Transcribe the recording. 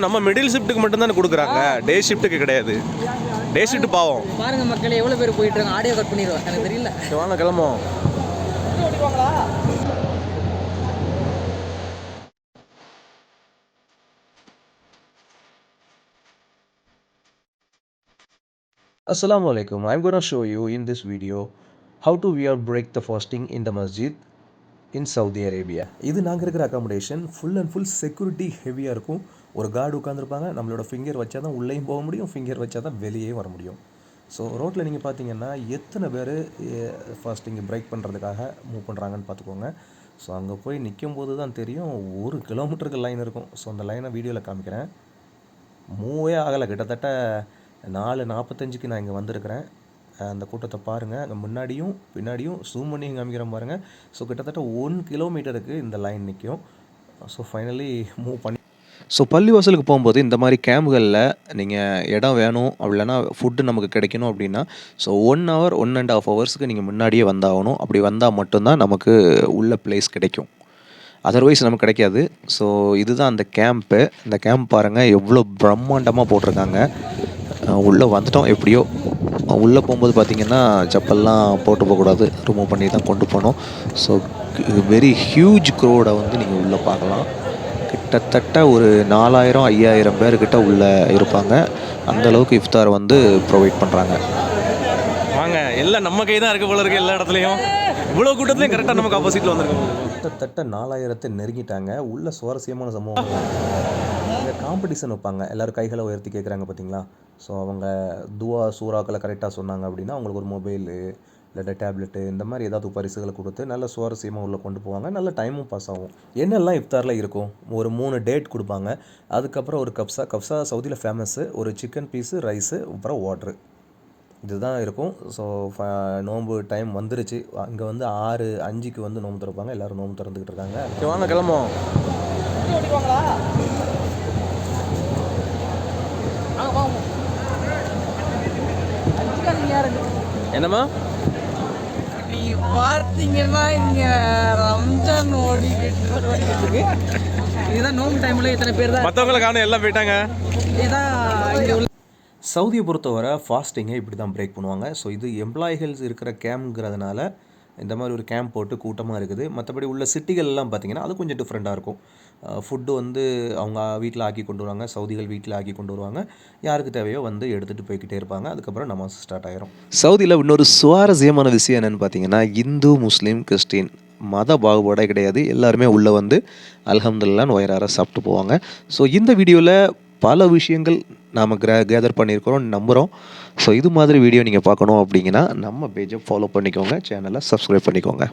நம்ம மிடில் ஷிஃப்ட்டுக்கு மட்டும் தானே கொடுக்குறாங்க, டே ஷிஃப்ட்டுக்கு கிடையாது. டே ஷிஃப்ட் பாவம். பாருங்க மக்களே எவ்வளோ பேர் போயிட்டு இருக்காங்க. ஆடியோ கட் பண்ணிடுவோம், எனக்கு தெரியல. வாங்க கிளம்புவோம். Assalamu alaikum. I'm going to show you in this video how to wear break the fasting in the masjid in Saudi Arabia. இது நாங்கள் இருக்கிற accommodation full and full security ஹெவியாக இருக்கும். ஒரு கார்டு உட்காந்துருப்பாங்க. நம்மளோட ஃபிங்கர் வச்சா தான் உள்ளேயும் போக முடியும், ஃபிங்கர் வச்சா தான் வெளியே வர முடியும். ஸோ ரோட்டில் நீங்கள் பார்த்தீங்கன்னா எத்தனை பேர் ஃபாஸ்டிங் பிரேக் பண்ணுறதுக்காக மூவ் பண்ணுறாங்கன்னு பார்த்துக்கோங்க. ஸோ அங்கே போய் நிற்கும் போது தான் தெரியும், 1 கிலோமீட்டருக்கு லைன் இருக்கும். ஸோ அந்த லைனை வீடியோவில் காமிக்கிறேன். மூவே ஆகலை, கிட்டத்தட்ட 4:45க்கு நான் இங்கே வந்திருக்கிறேன். அந்த கூட்டத்தை பாருங்கள், அங்கே முன்னாடியும் பின்னாடியும் ஜூம் பண்ணி காமிக்கிறேன் பாருங்கள். ஸோ கிட்டத்தட்ட 1 கிலோமீட்டருக்கு இந்த லைன் நிற்கும். ஸோ ஃபைனலி மூவ் பண்ணி ஸோ பள்ளிவாசலுக்கு போகும்போது இந்த மாதிரி கேம்புகளில் நீங்கள் இடம் வேணும், அப்படி இல்லைனா ஃபுட்டு நமக்கு கிடைக்கணும் அப்படின்னா ஸோ 1 hour 1.5 hours நீங்கள் முன்னாடியே வந்தாகணும். அப்படி வந்தால் மட்டும்தான் நமக்கு உள்ள பிளேஸ் கிடைக்கும், அதர்வைஸ் நமக்கு கிடைக்காது. ஸோ இதுதான் அந்த கேம்ப்பு. இந்த கேம்ப் பாருங்கள் எவ்வளோ பிரம்மாண்டமாக போட்டிருக்காங்க. உள்ளே வந்துட்டோம். எப்படியோ உள்ளே போகும்போது பார்த்திங்கன்னா செப்பல்லாம் போட்டு போகக்கூடாது, ரிமூவ் பண்ணி தான் கொண்டு போகணும். ஸோ வெரி ஹியூஜ் க்ரௌடை வந்து நீங்கள் உள்ளே பார்க்கலாம். கிட்டத்தட்ட ஒரு 4000-5000 பேர்கிட்ட உள்ளே இருப்பாங்க. அந்தளவுக்கு இஃப்தார் வந்து ப்ரொவைட் பண்ணுறாங்க. வாங்க, எல்லாம் நம்ம கை தான் இருக்க போல இருக்குது. எல்லா இடத்துலையும் இவ்வளோ கூட்டத்துலையும் கரெக்டாக நமக்கு ஆப்போசிட்டில் வந்துருக்கோம். கிட்டத்தட்ட 4000 நெருங்கிட்டாங்க. உள்ள சுவாரஸ்யமான சம்பவம், இங்கே காம்படிஷன் வைப்பாங்க. எல்லோரும் கைகளை உயர்த்தி கேட்குறாங்க பார்த்தீங்களா. ஸோ அவங்க துவா சூறாக்களை கரெக்டாக சொன்னாங்க அப்படின்னா அவங்களுக்கு ஒரு மொபைலு இல்லாட்ட டேப்லெட்டு இந்த மாதிரி ஏதாவது பரிசுகளை கொடுத்து நல்ல சுவாரஸ்யமாக உள்ளே கொண்டு போவாங்க. நல்ல டைமும் பாஸ் ஆகும். என்னெல்லாம் இஃப்தாரில் இருக்கும், ஒரு 3 டேட் கொடுப்பாங்க. அதுக்கப்புறம் ஒரு கப்ஸா சவுதியில் ஃபேமஸ்ஸு, ஒரு சிக்கன் பீஸு, ரைஸு, அப்புறம் வாட்ரு, இதுதான் இருக்கும். ஸோ நோன்பு டைம் வந்துருச்சு. அங்கே வந்து 6:05க்கு வந்து நோன்பு திறப்பாங்க. எல்லோரும் நோன்பு திறந்துக்கிட்டு இருக்காங்க. வாங்க கிளம்புவோம். என்னம்மா பார்த்தீங்கன்னா இங்கே ரம்ஜான் ஓடிக்கிட்டு இதுதான் நோம்பு டைமில் இத்தனை பேர் தான். மற்றவங்களை காணும், எல்லாம் போயிட்டாங்க. இதுதான் சவுதியை பொறுத்தவரை ஃபாஸ்டிங்கை இப்படி தான் பிரேக் பண்ணுவாங்க. ஸோ இது எம்ப்ளாயிகள்ஸ் இருக்கிற கேம்ப்ங்கிறதுனால இந்த மாதிரி ஒரு கேம்ப் போட்டு கூட்டமாக இருக்குது. மற்றபடி உள்ள சிட்டிகள்லாம் பார்த்திங்கன்னா அது கொஞ்சம் டிஃப்ரெண்ட்டாக இருக்கும். ஃபுட்டு வந்து அவங்க வீட்டில் ஆக்கி கொண்டு வருவாங்க, சவுதிகள் வீட்டில் ஆக்கி கொண்டு வருவாங்க. யாருக்கு தேவையோ வந்து எடுத்துகிட்டு போய்கிட்டே இருப்பாங்க. அதுக்கப்புறம் நமாஸ் ஸ்டார்ட் ஆயிரும். சவுதியில் இன்னொரு சுவாரஸ்யமான விஷயம் என்னென்னு பார்த்தீங்கன்னா, இந்து, முஸ்லீம், கிறிஸ்டின் மத பாகுபாடே கிடையாது. எல்லாருமே உள்ளே வந்து அல்ஹம்துலில்லாஹ்னு வயிறார சாப்பிட்டு போவாங்க. ஸோ இந்த வீடியோவில் பல விஷயங்கள் நாம் கேதர் பண்ணியிருக்கிறோம் நம்புகிறோம். ஸோ இது மாதிரி வீடியோ நீங்கள் பார்க்கணும் அப்படிங்கன்னா நம்ம பேஜை ஃபாலோ பண்ணிக்கோங்க, சேனலை சப்ஸ்கிரைப் பண்ணிக்கோங்க.